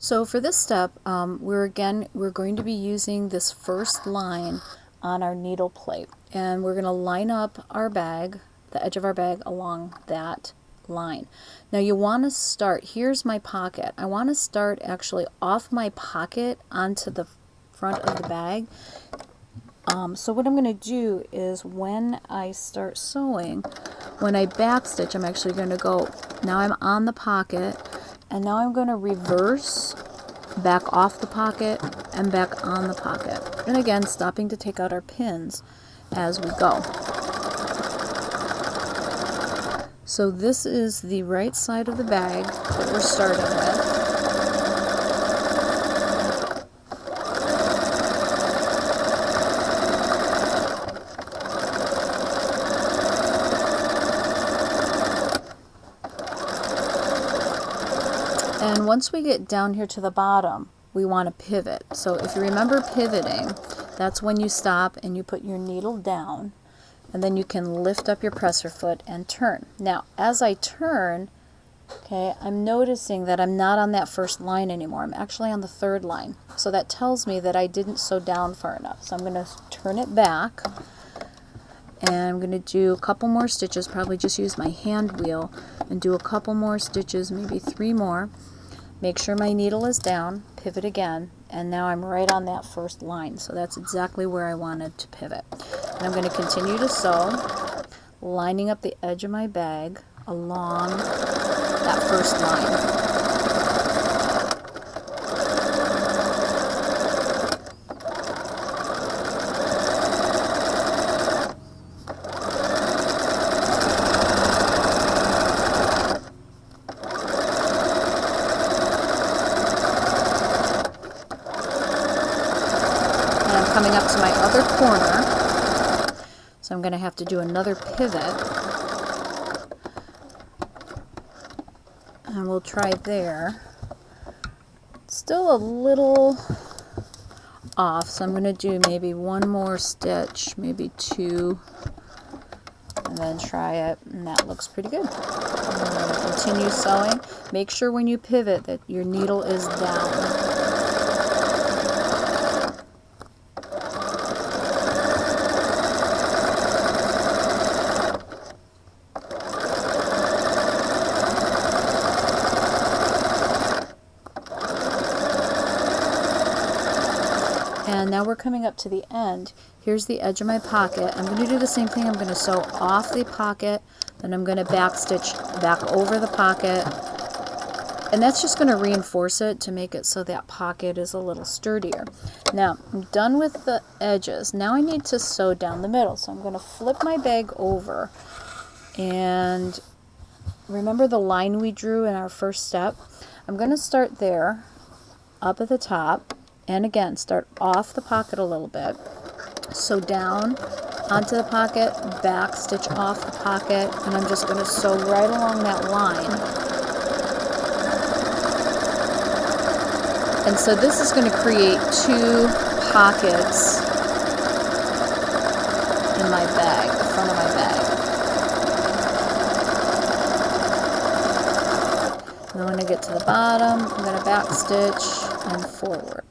So for this step, we're going to be using this first line on our needle plate, and we're going to line up our bag, the edge of our bag, along that line. Now you want to start, here's my pocket. I want to start actually off my pocket onto the front of the bag. So what I'm going to do is when I start sewing, when I back stitch, I'm actually going to go, now I'm on the pocket, and now I'm going to reverse back off the pocket and back on the pocket. And again, stopping to take out our pins as we go. So this is the right side of the bag that we're starting with. And once we get down here to the bottom, we want to pivot. So if you remember pivoting, that's when you stop and you put your needle down, and then you can lift up your presser foot and turn. Now, as I turn, okay, I'm noticing that I'm not on that first line anymore. I'm actually on the third line. So that tells me that I didn't sew down far enough. So I'm going to turn it back, and I'm going to do a couple more stitches, probably just use my hand wheel and do a couple more stitches, maybe 3 more. Make sure my needle is down, pivot again, and now I'm right on that first line. So that's exactly where I wanted to pivot. And I'm going to continue to sew, lining up the edge of my bag along that first line. Coming up to my other corner, so I'm going to have to do another pivot, and we'll try there. Still a little off, so I'm going to do maybe 1 more stitch, maybe 2, and then try it, and that looks pretty good. I'm going to continue sewing. Make sure when you pivot that your needle is down. And now we're coming up to the end. Here's the edge of my pocket. I'm going to do the same thing. I'm going to sew off the pocket, then I'm going to back stitch back over the pocket. And that's just going to reinforce it to make it so that pocket is a little sturdier. Now, I'm done with the edges. Now I need to sew down the middle. So I'm going to flip my bag over. And remember the line we drew in our first step? I'm going to start there, up at the top. And again, start off the pocket a little bit. Sew down onto the pocket, back stitch off the pocket, and I'm just going to sew right along that line. And so this is going to create 2 pockets in my bag, the front of my bag. And then when I get to the bottom, I'm going to back stitch and forward.